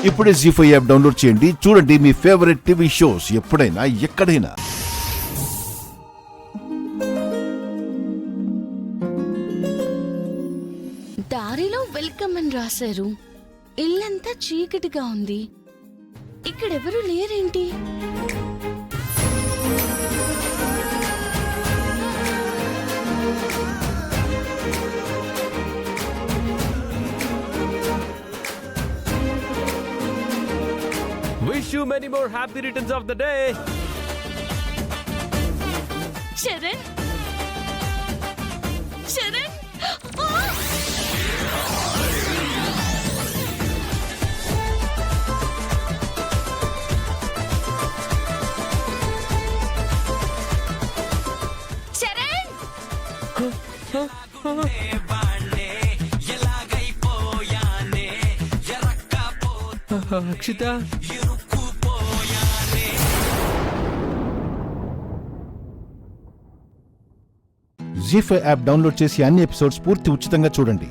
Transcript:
ఇప్పుడే జీ5 app download చేయండి. చూడండి మీ ఫేవరెట్ టీవీ షోస్ ఎప్పుడైనా ఎక్కడైనా. దారిలో వెల్కమ్ అని రాశారు. ఇల్లంతా చీకటిగా ఉంది. ఇక్కడెవరూ లేరేంటి? Wish you many more happy returns of the day. Charan, Charan, Charan. Akshita, Zee five app download చేసి అన్ని ఎపిసోడ్స్ పూర్తి ఉచితంగా చూడండి.